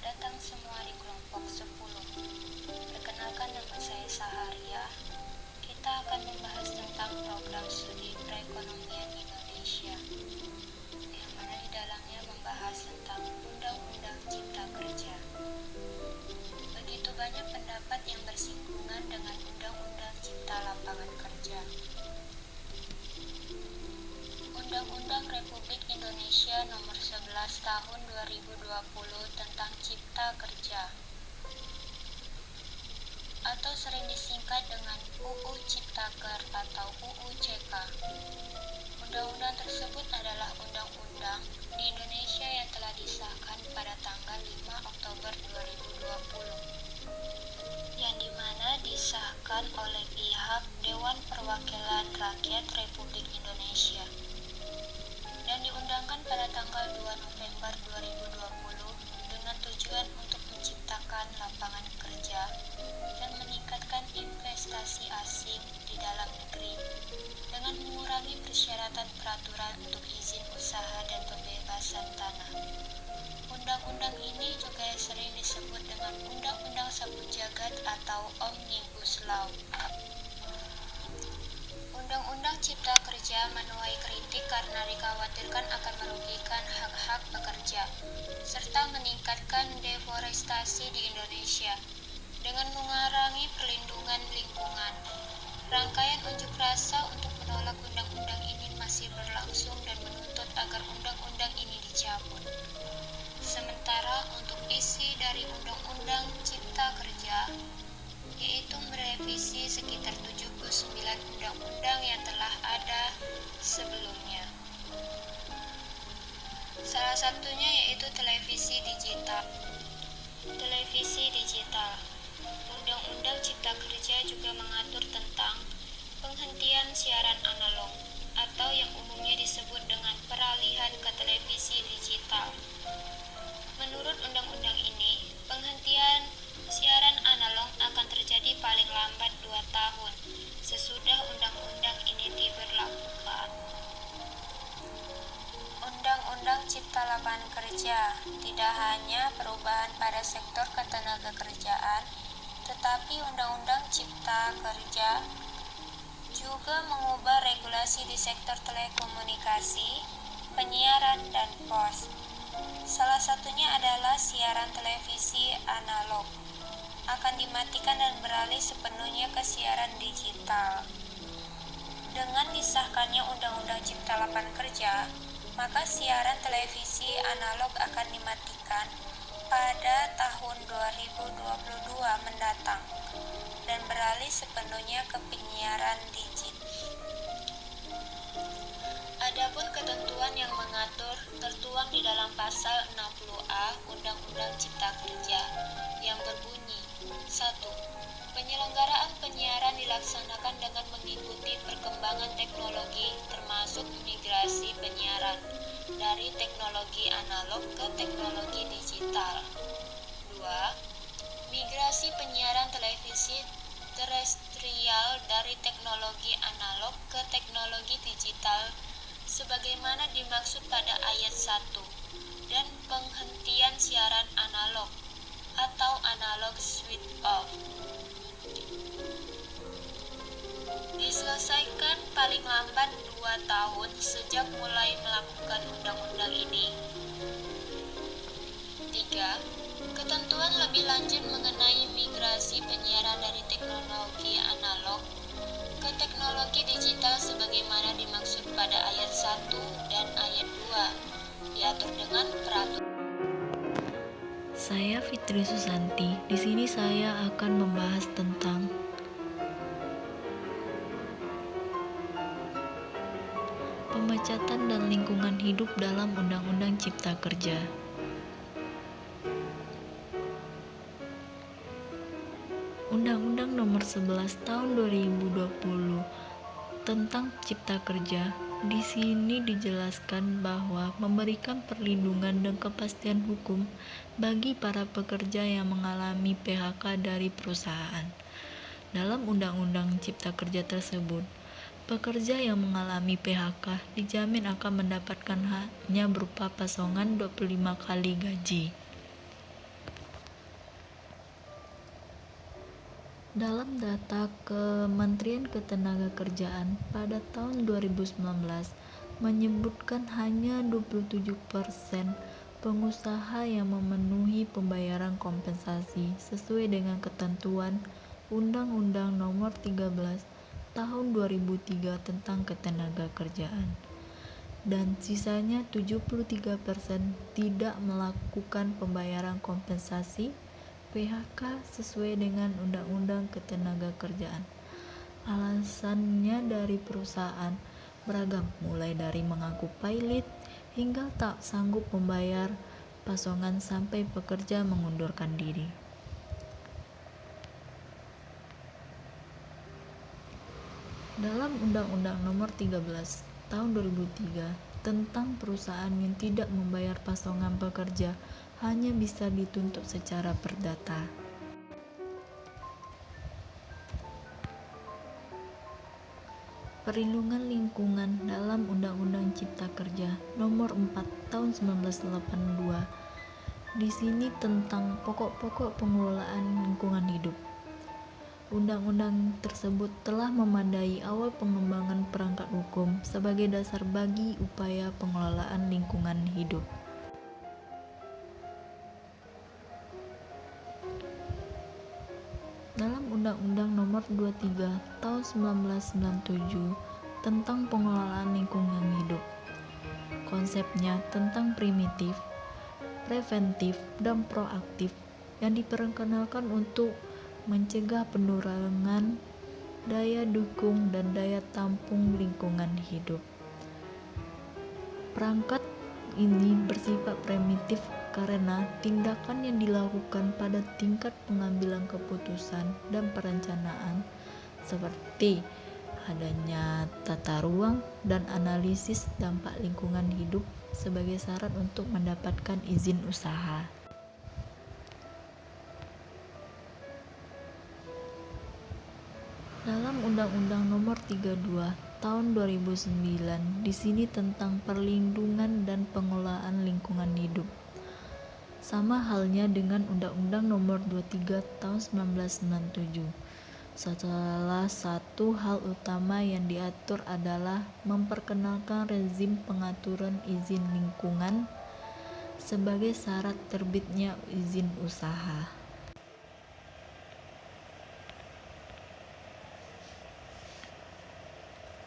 datang semua di kelompok 10. Perkenalkan, nama saya Saharia. Kita akan membahas tentang program studi perekonomian Indonesia, yang mana di dalamnya membahas tentang Undang-Undang Cipta Kerja. Begitu banyak pendapat yang bersinggungan dengan Undang-Undang Cipta Lapangan Kerja. Undang-Undang Republik Indonesia Nomor 11 Tahun 2020 tentang Cipta Kerja, atau sering disingkat dengan UU Ciptaker atau UU CK. Undang-undang tersebut adalah undang-undang di Indonesia yang telah disahkan pada tanggal 5 Oktober 2020, yang dimana disahkan oleh pihak Dewan Perwakilan Rakyat Republik Indonesia dan diundangkan pada tanggal 2 November 2020 dengan tujuan untuk menciptakan lapangan kerja dan meningkatkan investasi asing di dalam negeri dengan mengurangi persyaratan peraturan untuk izin usaha dan pembebasan tanah. Undang-undang ini juga sering disebut dengan Undang-Undang Sapu Jagat atau Omnibus Law. Undang-Undang Cipta Kerja menuai kritik karena dikhawatirkan akan merugikan hak-hak pekerja, serta meningkatkan deforestasi di Indonesia dengan mengurangi perlindungan lingkungan. Rangkaian unjuk rasa untuk menolak undang-undang ini masih berlangsung dan menuntut agar undang-undang ini dicabut. Sementara untuk isi dari Undang-Undang Cipta Kerja, yaitu merevisi sekitar 79 undang-undang yang telah ada sebelumnya. Salah satunya yaitu televisi digital. Undang-Undang Cipta Kerja juga mengatur tentang penghentian siaran analog atau yang umumnya disebut dengan peralihan ke televisi digital. Menurut undang-undang ini, penghentian siaran analog akan terjadi paling lambat 2 tahun sesudah undang-undang ini diberlakukan. Undang-Undang Cipta Lapangan Kerja tidak hanya perubahan pada sektor ketenagakerjaan, tetapi Undang-Undang Cipta Kerja juga mengubah regulasi di sektor telekomunikasi, penyiaran, dan pos. Salah satunya adalah siaran televisi analog akan dimatikan dan beralih sepenuhnya ke siaran digital. Dengan disahkannya Undang-Undang Cipta Lapangan Kerja, maka siaran televisi analog akan dimatikan pada tahun 2022 mendatang dan beralih sepenuhnya ke penyiaran digital. Adapun ketentuan yang mengatur tertuang di dalam pasal 60A Undang-Undang Cipta Kerja yang berbunyi 1. Penyelenggaraan penyiaran dilaksanakan dengan mengikuti perkembangan teknologi termasuk migrasi penyiaran dari teknologi analog ke teknologi digital. 2. Migrasi penyiaran televisi terestrial dari teknologi analog ke teknologi digital sebagaimana dimaksud pada ayat 1 dan penghentian siaran analog atau analog switch off diselesaikan paling lambat 2 tahun sejak mulai melakukan undang-undang ini. 3. Ketentuan lebih lanjut mengenai migrasi penyiaran dari teknologi analog ke teknologi digital sebagaimana dimaksud pada ayat 1 dan ayat 2 diatur dengan peraturan. Saya Fitri Susanti. Di sini saya akan membahas tentang pemecatan dan lingkungan hidup dalam Undang-Undang Cipta Kerja. Undang-Undang Nomor 11 Tahun 2020 tentang Cipta Kerja. Di sini dijelaskan bahwa memberikan perlindungan dan kepastian hukum bagi para pekerja yang mengalami PHK dari perusahaan. Dalam Undang-Undang Cipta Kerja tersebut, pekerja yang mengalami PHK dijamin akan mendapatkan haknya berupa pasongan 25 kali gaji. Dalam data Kementerian Ketenagakerjaan pada tahun 2019 menyebutkan hanya 27% pengusaha yang memenuhi pembayaran kompensasi sesuai dengan ketentuan Undang-Undang Nomor 13 Tahun 2003 tentang Ketenagakerjaan, dan sisanya 73% tidak melakukan pembayaran kompensasi PHK sesuai dengan Undang-Undang Ketenagakerjaan. Alasannya dari perusahaan beragam, mulai dari mengaku pailit hingga tak sanggup membayar pasokan sampai pekerja mengundurkan diri. Dalam Undang-Undang Nomor 13 Tahun 2003 tentang perusahaan yang tidak membayar pasokan pekerja hanya bisa dituntut secara perdata. Perlindungan lingkungan dalam Undang-Undang Cipta Kerja Nomor 4 Tahun 1982. Di sini tentang pokok-pokok pengelolaan lingkungan hidup. Undang-undang tersebut telah memadai awal pengembangan perangkat hukum sebagai dasar bagi upaya pengelolaan lingkungan hidup. Dalam Undang-Undang Nomor 23 Tahun 1997 tentang pengelolaan lingkungan hidup, konsepnya tentang primitif, preventif, dan proaktif yang diperkenalkan untuk mencegah penurunan daya dukung dan daya tampung lingkungan hidup. Perangkat ini bersifat primitif karena tindakan yang dilakukan pada tingkat pengambilan keputusan dan perencanaan, seperti adanya tata ruang dan analisis dampak lingkungan hidup sebagai syarat untuk mendapatkan izin usaha. Dalam Undang-Undang Nomor 32 Tahun 2009, di sini tentang perlindungan dan pengelolaan lingkungan hidup. Sama halnya dengan Undang-Undang Nomor 23 Tahun 1997. Salah satu hal utama yang diatur adalah memperkenalkan rezim pengaturan izin lingkungan sebagai syarat terbitnya izin usaha.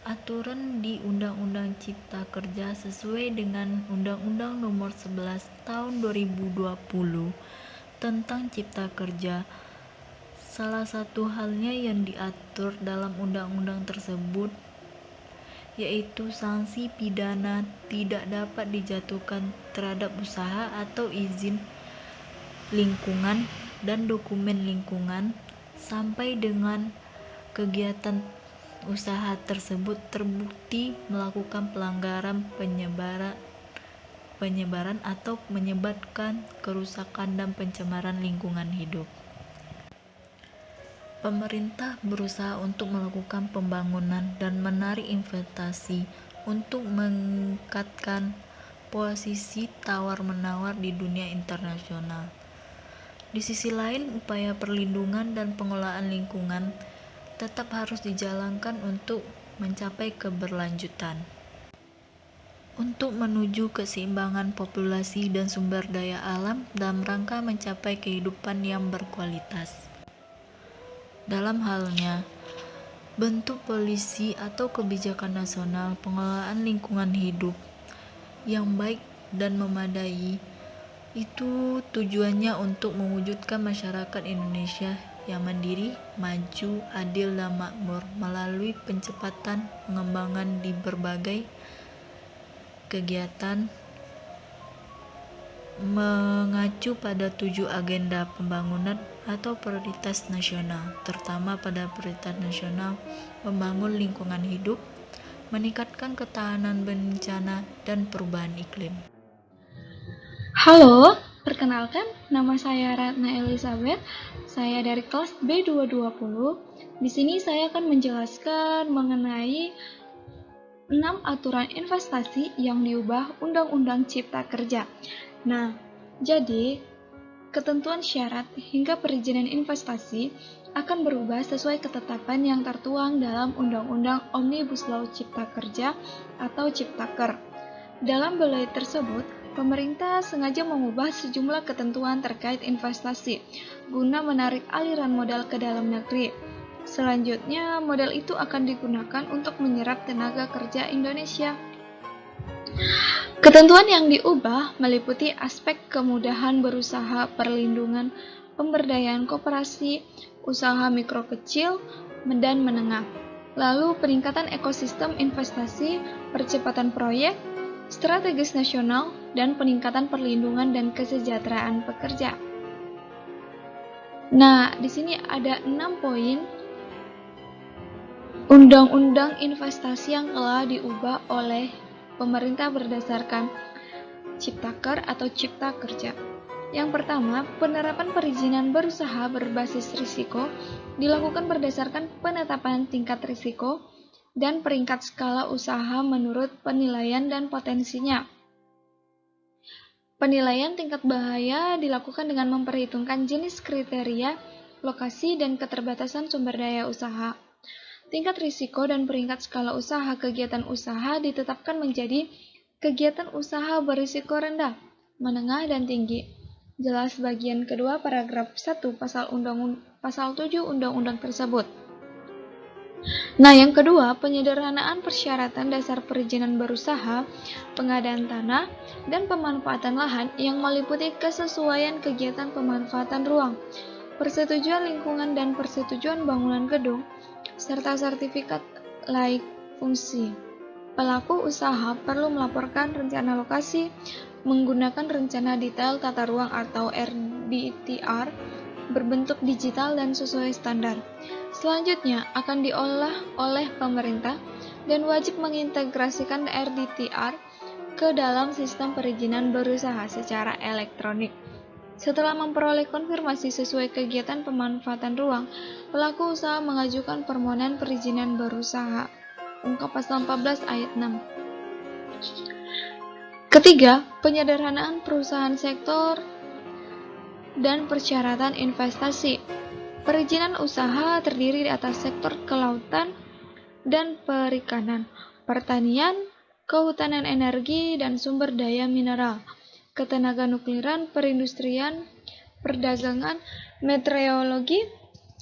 Aturan di Undang-Undang Cipta Kerja sesuai dengan Undang-Undang Nomor 11 Tahun 2020 tentang Cipta Kerja. Salah satu halnya yang diatur dalam undang-undang tersebut yaitu sanksi pidana tidak dapat dijatuhkan terhadap usaha atau izin lingkungan dan dokumen lingkungan sampai dengan kegiatan usaha tersebut terbukti melakukan pelanggaran penyebaran atau menyebabkan kerusakan dan pencemaran lingkungan hidup. Pemerintah berusaha untuk melakukan pembangunan dan menarik investasi untuk meningkatkan posisi tawar-menawar di dunia internasional. Di sisi lain, upaya perlindungan dan pengelolaan lingkungan tetap harus dijalankan untuk mencapai keberlanjutan. Untuk menuju keseimbangan populasi dan sumber daya alam dalam rangka mencapai kehidupan yang berkualitas. Dalam halnya, bentuk polisi atau kebijakan nasional pengelolaan lingkungan hidup yang baik dan memadai itu tujuannya untuk mewujudkan masyarakat Indonesia yang mandiri, maju, adil, dan makmur melalui percepatan pengembangan di berbagai kegiatan mengacu pada 7 agenda pembangunan atau prioritas nasional, terutama pada prioritas nasional membangun lingkungan hidup, meningkatkan ketahanan bencana, dan perubahan iklim. Halo, perkenalkan nama saya Ratna Elizabeth. Saya dari kelas B220. Di sini saya akan menjelaskan mengenai 6 aturan investasi yang diubah Undang-Undang Cipta Kerja. Nah, jadi ketentuan syarat hingga perizinan investasi akan berubah sesuai ketetapan yang tertuang dalam Undang-Undang Omnibus Law Cipta Kerja atau Ciptaker. Dalam belai tersebut, pemerintah sengaja mengubah sejumlah ketentuan terkait investasi guna menarik aliran modal ke dalam negeri. Selanjutnya, modal itu akan digunakan untuk menyerap tenaga kerja Indonesia. Ketentuan yang diubah meliputi aspek kemudahan berusaha, perlindungan, pemberdayaan koperasi, usaha mikro kecil dan menengah, lalu peningkatan ekosistem investasi, percepatan proyek strategis nasional, dan peningkatan perlindungan dan kesejahteraan pekerja. Nah, di sini ada 6 poin undang-undang investasi yang telah diubah oleh pemerintah berdasarkan Ciptaker atau Cipta Kerja. Yang pertama, penerapan perizinan berusaha berbasis risiko dilakukan berdasarkan penetapan tingkat risiko dan peringkat skala usaha menurut penilaian dan potensinya. Penilaian tingkat bahaya dilakukan dengan memperhitungkan jenis kriteria, lokasi, dan keterbatasan sumber daya usaha. Tingkat risiko dan peringkat skala usaha kegiatan usaha ditetapkan menjadi kegiatan usaha berisiko rendah, menengah, dan tinggi. Jelas bagian kedua paragraf 1 pasal 7 undang-undang tersebut. Nah, yang kedua, penyederhanaan persyaratan dasar perizinan berusaha, pengadaan tanah, dan pemanfaatan lahan yang meliputi kesesuaian kegiatan pemanfaatan ruang, persetujuan lingkungan dan persetujuan bangunan gedung, serta sertifikat laik fungsi. Pelaku usaha perlu melaporkan rencana lokasi menggunakan rencana detail tata ruang atau RDTR berbentuk digital dan sesuai standar. Selanjutnya akan diolah oleh pemerintah dan wajib mengintegrasikan RDTR ke dalam sistem perizinan berusaha secara elektronik. Setelah memperoleh konfirmasi sesuai kegiatan pemanfaatan ruang, pelaku usaha mengajukan permohonan perizinan berusaha. Ungkap pasal 14 ayat 6. Ketiga, penyederhanaan perusahaan sektor dan persyaratan investasi. Perizinan usaha terdiri di atas sektor kelautan dan perikanan, pertanian, kehutanan energi dan sumber daya mineral, ketenaga nukliran, perindustrian, perdagangan, meteorologi,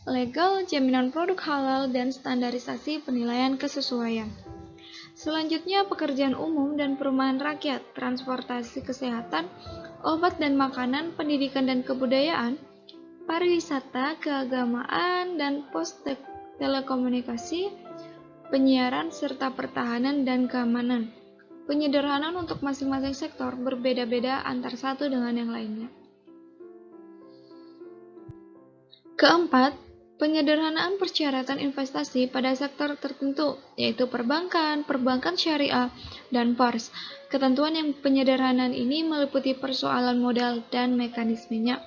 legal, jaminan produk halal, dan standarisasi penilaian kesesuaian. Selanjutnya, pekerjaan umum dan perumahan rakyat, transportasi kesehatan, obat dan makanan, pendidikan dan kebudayaan, pariwisata, keagamaan, dan pos telekomunikasi, penyiaran, serta pertahanan dan keamanan. Penyederhanaan untuk masing-masing sektor berbeda-beda antar satu dengan yang lainnya. Keempat, penyederhanaan persyaratan investasi pada sektor tertentu, yaitu perbankan, perbankan syariah, dan pars. Ketentuan yang penyederhanaan ini meliputi persoalan modal dan mekanismenya.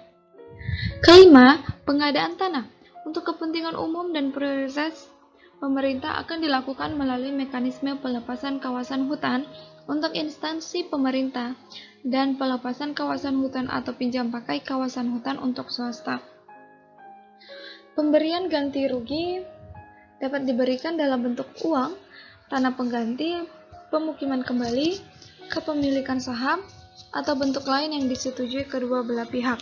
Kelima, pengadaan tanah. Untuk kepentingan umum dan prioritas, pemerintah akan dilakukan melalui mekanisme pelepasan kawasan hutan untuk instansi pemerintah dan pelepasan kawasan hutan atau pinjam pakai kawasan hutan untuk swasta. Pemberian ganti rugi dapat diberikan dalam bentuk uang, tanah pengganti, pemukiman kembali, kepemilikan saham, atau bentuk lain yang disetujui kedua belah pihak.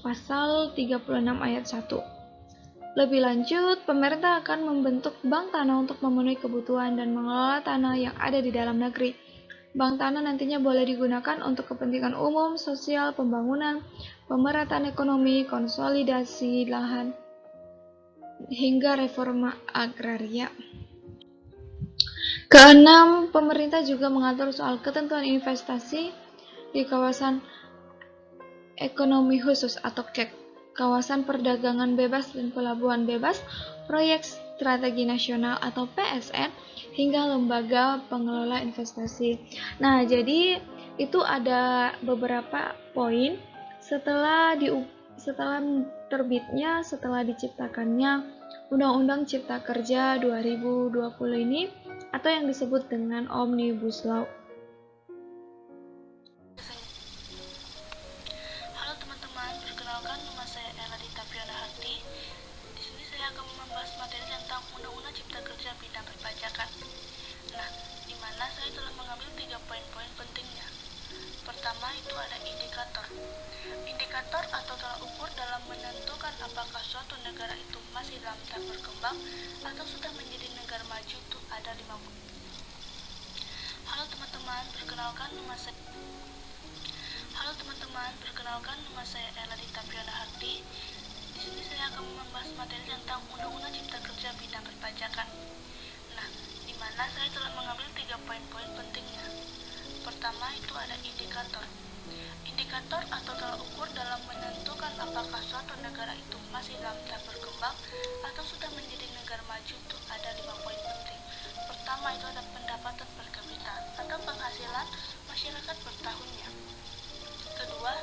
Pasal 36 ayat 1. Lebih lanjut, pemerintah akan membentuk bank tanah untuk memenuhi kebutuhan dan mengelola tanah yang ada di dalam negeri. Bank tanah nantinya boleh digunakan untuk kepentingan umum, sosial, pembangunan, pemerataan ekonomi, konsolidasi lahan, hingga reforma agraria. Keenam, pemerintah juga mengatur soal ketentuan investasi di kawasan ekonomi khusus atau KEK, kawasan perdagangan bebas dan pelabuhan bebas, proyek strategi nasional atau PSN, hingga lembaga pengelola investasi. Nah, jadi itu ada beberapa poin setelah terbitnya, setelah diciptakannya Undang-Undang Cipta Kerja 2020 ini atau yang disebut dengan Omnibus Law. Halo teman-teman, perkenalkan nama saya Ella Dita Priyana Harti. Di sini Cipta Kerja bidang perpajakan. Nah, di mana saya telah mengambil 3 poin-poin pentingnya. Pertama itu ada indikator. Indikator atau tolak ukur dalam menentukan apakah suatu negara itu masih dalam tahap berkembang atau sudah menjadi negara maju itu ada 50. Halo teman-teman, perkenalkan nama saya Ella Dita Priana Hardi. Di sini saya akan membahas materi tentang Undang-Undang Cipta Kerja bidang perpajakan. Nah, di mana saya telah mengambil 3 poin-poin pentingnya. Pertama itu ada indikator. Indikator atau tolak ukur dalam menentukan apakah suatu negara itu masih dalam tahap berkembang atau sudah menjadi negara maju itu ada 5 poin penting. Pertama itu ada pendapatan per kapita atau penghasilan masyarakat per tahunnya. Kedua,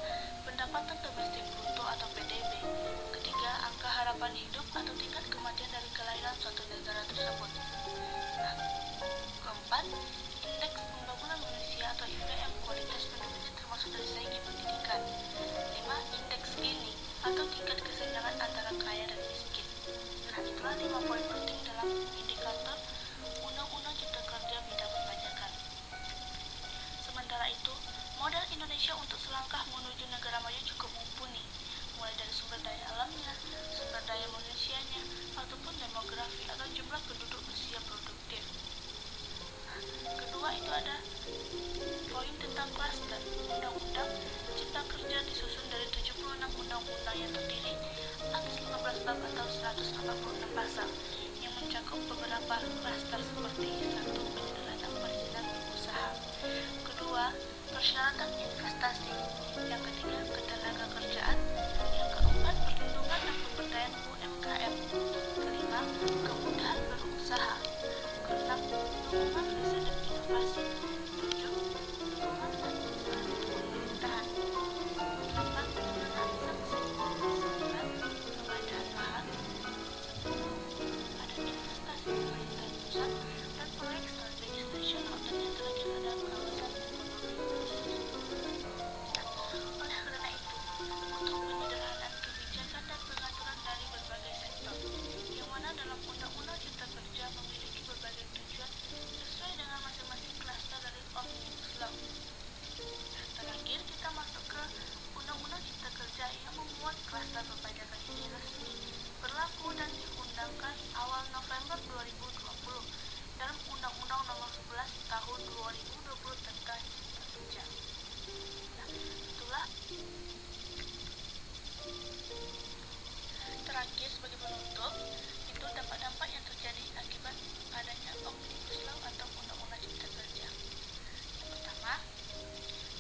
pendapatan domestik bruto atau PDB. Ketiga, angka harapan hidup atau tingkat kematian dari kelahiran suatu negara tersebut. Nah, keempat, indeks pembangunan manusia atau IPM kualitas penduduknya termasuk dari segi pendidikan. 5. Indeks Gini atau tingkat kesenjangan antara kaya dan miskin. Nah, itulah 5 poin penting dalam indikator Undang-Undang Cipta Kerja bidang perpajakan. Sementara itu, modal Indonesia untuk selangkah menuju negara maju cukup mumpuni, mulai dari sumber daya alamnya, sumber daya manusianya, ataupun demografi atau jumlah penduduk usia produktif. Kedua itu ada poin tentang klaster. Undang-Undang Cipta Kerja disusun dari 76 undang-undang yang terdiri atas 15 bab atau 186 pasal yang mencakup beberapa klaster seperti 1. Penyederhanaan perizinan berusaha. Kedua, persyaratan investasi. Yang ketiga, ketenaga kerjaan. Yang keempat, perlindungan dan pemberdayaan UMKM. Kelima, kemudahan berusaha. Keenam, dukungan riset dan inovasi. 7. Dukungan administrasi pemerintahan. 8. pengenaan sanksi. 9. pengadaan lahan. 10. ada investasi pemerintahan pusat dan proyek strategis nasional, dan yang terakhir ada kawasan ekonomi khusus. Oleh karena itu, untuk penyederhanaan kebijakan dan pengaturan dari berbagai sektor, yang mana dalam Undang-Undang Cipta Kerja memiliki berbagai tujuan sesuai dengan masing-masing klaster dari Omnibus Law. Dan terakhir kita masuk ke Undang-Undang Cipta Kerja yang memuat klaster perpajakan ini resmi berlaku dan diundangkan awal November 2020 dalam Undang-Undang Nomor 11 Tahun 2020 tentang Cipta Kerja. Nah, itulah terakhir sebagai penutup itu dampak-dampak yang terjadi akibat adanya Omnibus Law atau Undang-Undang Cipta Kerja. Yang pertama,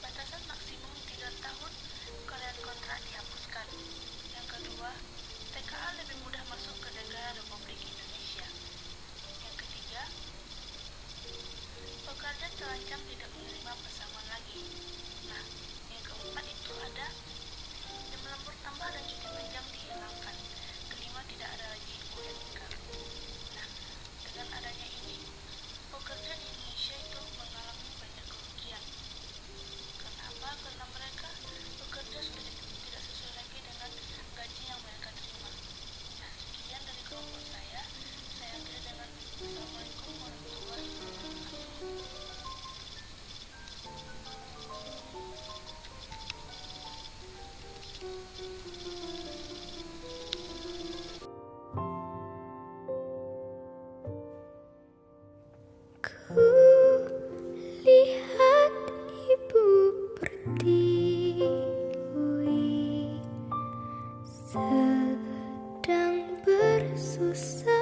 batasan maksimum 3 tahun karya kontrak dihapuskan. Yang kedua, TKA lebih mudah masuk ke negara Republik Indonesia. Yang ketiga, pekerja terancam tidak menerima pesangon lagi. Nah, yang keempat itu ada jam lembur tambah dan cuti panjang dihilangkan. Kelima, tidak ada lagi UMK. Nah, dengan adanya ini, pekerja di Indonesia itu mengalami banyak kerugian. Kenapa? Karena mereka bekerja sudah tidak sesuai lagi dengan gaji yang mereka terima. Nah, sekian dari kelompok saya. Saya akhiri dengan Assalamualaikum warahmatullahi wabarakatuh. Ku lihat ibu pertiwi sedang bersusah.